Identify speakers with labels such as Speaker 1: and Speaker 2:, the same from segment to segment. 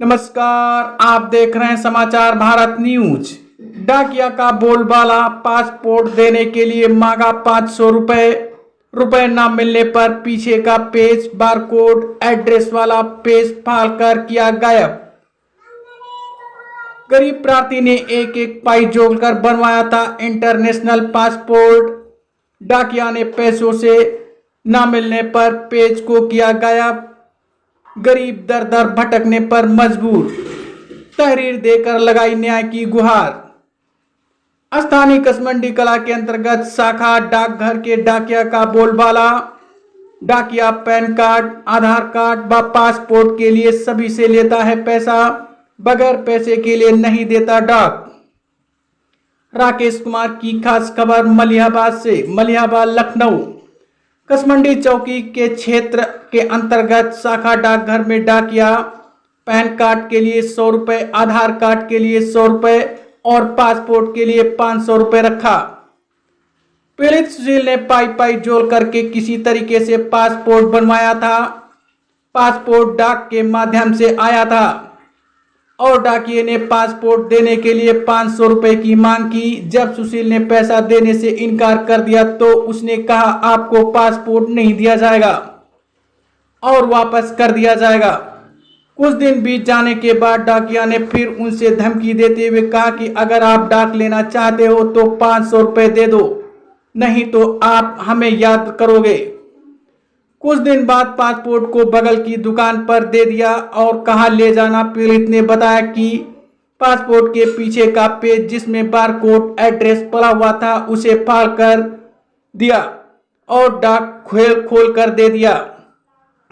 Speaker 1: नमस्कार, आप देख रहे हैं समाचार भारत न्यूज। डाकिया का बोलबाला, पासपोर्ट देने के लिए मांगा 500 रुपए न मिलने पर पीछे का पेज, बारकोड, एड्रेस वाला पेज फाड़कर किया गायब। गरीब प्रार्थी ने एक एक पाई जोड़कर बनवाया था इंटरनेशनल पासपोर्ट। डाकिया ने पैसों से न मिलने पर पेज को किया गायब। गरीब दर दर भटकने पर मजबूर, तहरीर देकर लगाई न्याय की गुहार। स्थानीय कसमंडी कला के अंतर्गत शाखा डाकघर के डाकिया का बोलबाला, डाकिया पैन कार्ड, आधार कार्ड व पासपोर्ट के लिए सभी से लेता है पैसा, बगैर पैसे के लिए नहीं देता डाक। राकेश कुमार की खास खबर मलिहाबाद से। मलिहाबाद लखनऊ कसमंडी चौकी के क्षेत्र के अंतर्गत शाखा डाकघर में डाकिया पैन कार्ड के लिए 100 रुपए, आधार कार्ड के लिए 100 रुपए और पासपोर्ट के लिए 500 रुपए रखा। पीड़ित सुशील ने पाई पाई जोड़ करके किसी तरीके से पासपोर्ट बनवाया था। पासपोर्ट डाक के माध्यम से आया था और डाकिये ने पासपोर्ट देने के लिए 500 रुपए की मांग की। जब सुशील ने पैसा देने से इनकार कर दिया तो उसने कहा, आपको पासपोर्ट नहीं दिया जाएगा और वापस कर दिया जाएगा। कुछ दिन बीत जाने के बाद डाकिया ने फिर उनसे धमकी देते हुए कहा कि अगर आप डाक लेना चाहते हो तो 500 रुपए दे दो, नहीं तो आप हमें याद करोगे। कुछ दिन बाद पासपोर्ट को बगल की दुकान पर दे दिया और कहा ले जाना। पीड़ित ने बताया कि पासपोर्ट के पीछे का पेज जिसमें बारकोड, एड्रेस पड़ा हुआ था उसे फाड़ कर दिया और डाक खोल कर दे दिया।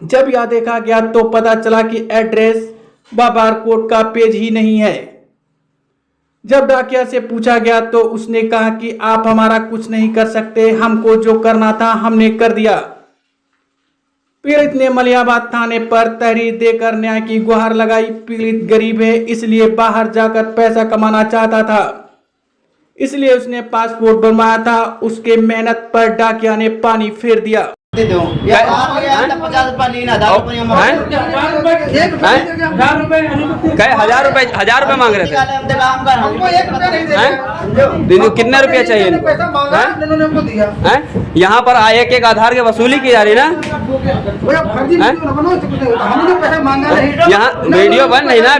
Speaker 1: जब यह देखा गया तो पता चला कि एड्रेस व बारकोड का पेज ही नहीं है। जब डाकिया से पूछा गया तो उसने कहा कि आप हमारा कुछ नहीं कर सकते, हमको जो करना था हमने कर दिया। पीड़ित ने मलिहाबाद थाने पर तहरीर देकर न्याय की गुहार लगाई। पीड़ित गरीब है, इसलिए बाहर जाकर पैसा कमाना चाहता था, इसलिए उसने पासपोर्ट बनवाया था। उसके मेहनत पर डाकिया ने पानी फेर दिया।
Speaker 2: 1000 रुपए मांग रहे थे। कितने रुपया चाहिए? यहाँ पर एक एक आधार की वसूली की जा रही ना। यहाँ वीडियो बन नहीं ना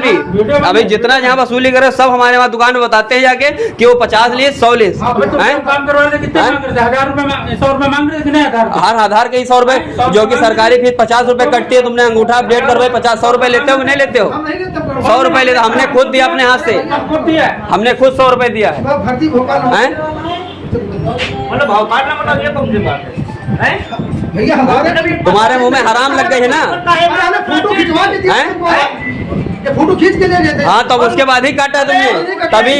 Speaker 2: अभी जितना यहाँ वसूली करे सब हमारे वहाँ दुकान में बताते हैं जाके कि वो 50 लिए 100 लिए। हर आधार के 100 रुपए, जो कि सरकारी फीस 50 रुपए कटती है। तुमने अंगूठा अपडेट करवाई 100 रुपए लेते हो कि नहीं लेते हो? 100 रुपए लेते, हमने खुद दिया अपने हाथ से, हमने खुद 100 रुपए दिया है। तुम्हारे मुंह में हराम लग गई है ना?
Speaker 3: फोटो खींच के ले लेते।
Speaker 2: हाँ, तो उसके बाद ही काटा तुमने, तभी।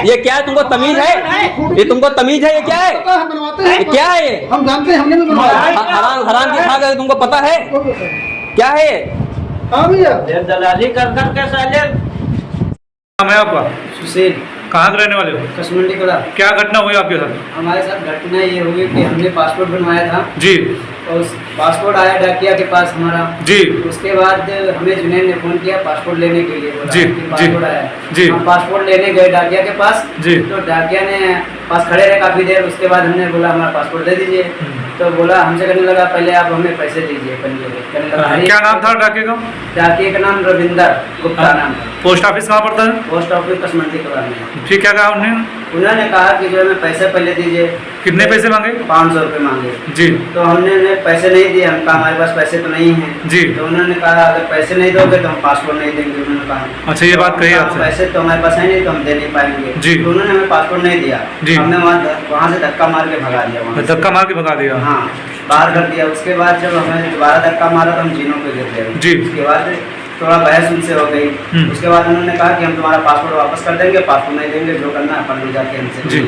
Speaker 2: ये क्या है? तुमको तमीज है? ये तुमको तमीज है? ये क्या है? ये क्या है?
Speaker 3: हम जानते हैं, हमने भी बनवाया।
Speaker 2: हराम की खा गए, तुमको पता है क्या है?
Speaker 3: हाँ भैया,
Speaker 4: दलाली कर कैसा है?
Speaker 5: नाम है आपका?
Speaker 4: सुशील।
Speaker 5: कहाँ के रहने वाले हो?
Speaker 4: कसमंडी कला।
Speaker 5: क्या घटना हुई आपके साथ?
Speaker 4: हमारे साथ घटना ये हुई कि हमने पासपोर्ट बनवाया था
Speaker 5: जी,
Speaker 4: और पासपोर्ट आया डाकिया के पास हमारा
Speaker 5: जी।
Speaker 4: उसके बाद हमें जुनैद ने फोन किया पासपोर्ट लेने के लिए, बोला
Speaker 5: जी,
Speaker 4: कि पासपोर्ट आया
Speaker 5: जी।
Speaker 4: हम पासपोर्ट लेने गए डाकिया के पास
Speaker 5: जी।
Speaker 4: तो डाकिया ने पास खड़े रहे काफी देर। उसके बाद हमने बोला हमारा पासपोर्ट दे दीजिए, तो बोला हमसे कहने लगा पहले आप हमें पैसे दीजिए। कहने लगा
Speaker 5: क्या नाम था डाकिये का?
Speaker 4: डाकिया का नाम रविंदर गुप्ता नाम है।
Speaker 5: पोस्ट ऑफिस कहाँ पड़ता है?
Speaker 4: पोस्ट ऑफिस कसमंडी कला में।
Speaker 5: फिर क्या कहा उन्होंने?
Speaker 4: उन्होंने कहा कि जो हमें पैसे पहले दीजिए।
Speaker 5: कितने पैसे मांगे?
Speaker 4: 500 रुपये मांगे
Speaker 5: जी।
Speaker 4: तो हमने पैसे नहीं दिए। हम कहा हमारे पास पैसे तो नहीं हैं
Speaker 5: जी।
Speaker 4: तो उन्होंने कहा अगर पैसे नहीं दोगे तो हम पासपोर्ट नहीं देंगे। उन्होंने कहा
Speaker 5: अच्छा, ये बात कही आपसे?
Speaker 4: पैसे तो हमारे पास है नहीं तो हम दे नहीं पाएंगे
Speaker 5: जी।
Speaker 4: तो उन्होंने हमें पासपोर्ट नहीं दिया
Speaker 5: जी।
Speaker 4: हमने वहाँ से धक्का मार के भगा दिया।
Speaker 5: धक्का मार के भगा दिया?
Speaker 4: हाँ, बाहर कर दिया। उसके बाद जब हमें दोबारा धक्का मारा तो हम जीनों पे गिर गए
Speaker 5: जी।
Speaker 4: उसके बाद थोड़ा बहस उनसे हो गई। उसके बाद उन्होंने कहा कि हम तुम्हारा पासपोर्ट वापस कर देंगे, पासपोर्ट नहीं देंगे, जो करना है अपन ले जाके हमसे
Speaker 5: जी।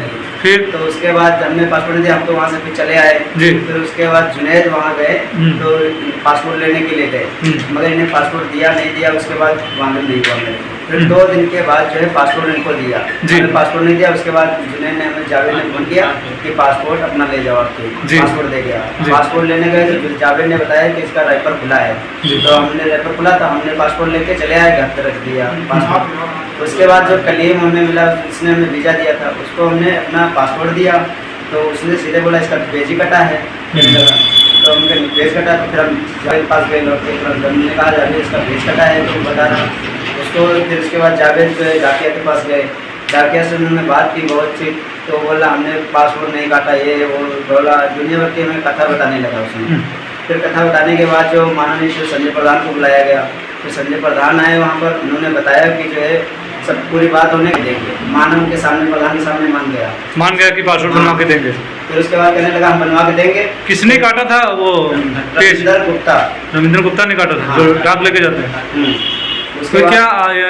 Speaker 5: फिर
Speaker 4: तो उसके बाद हमने पासपोर्ट दिया, हम तो वहाँ से फिर चले आए।
Speaker 5: जी।
Speaker 4: फिर उसके बाद जुनैद वहाँ गए तो पासपोर्ट लेने के लिए गए, मगर इन्हें पासपोर्ट दिया नहीं दिया, उसके बाद मालूम नहीं हुआ मेरे को। फिर 2 दिन के बाद जो है पासपोर्ट इनको दिया, हमने पासपोर्ट नहीं दिया। उसके बाद जुनैद ने हमें जावेद ने फोन किया कि पासपोर्ट अपना ले जाओ, आपके पासपोर्ट दे गया। पासपोर्ट लेने गए तो जावेद ने बताया कि इसका रैपर खुला है, तो हमने रैपर खुला तो हमने पासपोर्ट लेके चले आए, घर पे रख दिया पासपोर्ट। उसके बाद जो कलीम हमें मिला, इसने हमें वीज़ा दिया था, उसको हमने अपना पासपोर्ट दिया, तो उसने सीधे बोला इसका पेज ही कटा है। तो हमने पेज कटा, तो फिर हम जावेद पास गए लौट के, हमने कहा जावेद इसका पेज कटा है तो बता रहा उसको। फिर उसके बाद जावेद डाकिया के पास गए, डाकिया से उन्होंने बात की बहुत सी, तो बोला हमने पासपोर्ट नहीं काटा, ये वो बोला दुनिया भर की हमें कथा बताने लगा उसने। फिर कथा बताने के बाद जो माननीय श्री संजय प्रधान को बुलाया गया, तो संजय प्रधान आए वहाँ पर, उन्होंने बताया कि जो है सब पूरी बात होने के देंगे, मानव के सामने प्रधान के सामने मान गया
Speaker 5: कि पासपोर्ट बनवा के देंगे।
Speaker 4: फिर उसके बाद कहने लगा हम बनवा के देंगे।
Speaker 5: किसने काटा था वो पेज? रविंद्र गुप्ता ने काटा था, जो डाक लेके जाते हैं। तो क्या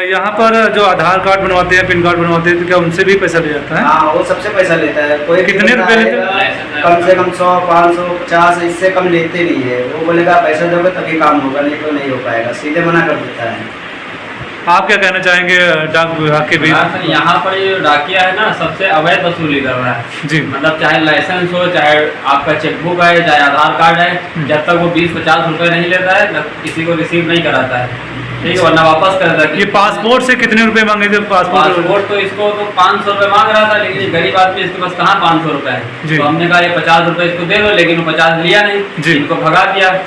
Speaker 5: यहाँ पर जो आधार कार्ड बनवाते हैं, पैन कार्ड बनवाते हैं, तो क्या उनसे भी पैसा ले जाता है?
Speaker 4: हाँ, वो सबसे पैसा लेता है। कोई
Speaker 5: कितने रुपए लेते हैं?
Speaker 4: कम से कम 100, 500, 50, इससे कम लेते नहीं है। वो बोलेगा पैसा दोगे तभी काम होगा, नहीं तो नहीं हो पाएगा, सीधे मना कर देता है।
Speaker 5: आप क्या कहना चाहेंगे डाक विभाग के भी?
Speaker 2: यहाँ पर ये डाकिया है ना, सबसे अवैध वसूली कर रहा है
Speaker 5: जी।
Speaker 2: मतलब चाहे लाइसेंस हो, चाहे आपका चेकबुक है, चाहे आधार कार्ड है, जब तक वो 20-50 रुपए नहीं लेता है, किसी को रिसीव नहीं कराता है, ठीक है, वरना वापस कर देता है।
Speaker 5: ये पासपोर्ट से कितने रुपए मांगे थे?
Speaker 2: पासपोर्ट तो इसको तो 500 रुपये मांग रहा था, लेकिन ये गरीब आदमी, इसके पास कहाँ 500 रुपये है। तो हमने कहा ये 50 रुपये इसको दे दो, लेकिन वो 50 लिया नहीं, इनको भगा दिया।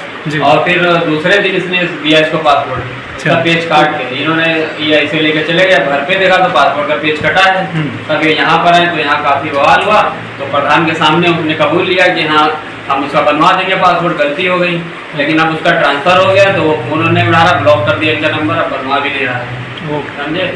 Speaker 2: और फिर दूसरे दिन इसने दिया इसको पासपोर्ट का पेज काट के, इन्होंने ये ऐसे लेके चले गए, घर पे देखा तो पासपोर्ट का पेज कटा है। तब ये यहाँ पर आए तो यहाँ काफ़ी बवाल हुआ, तो प्रधान के सामने उसने कबूल लिया कि हाँ हम उसका बनवा देंगे पासपोर्ट, गलती हो गई। लेकिन अब उसका ट्रांसफ़र हो गया तो वो फोन नहीं उठा रहा, ब्लॉक कर दिया इनका नंबर, अब बनवा भी नहीं रहा है, समझे।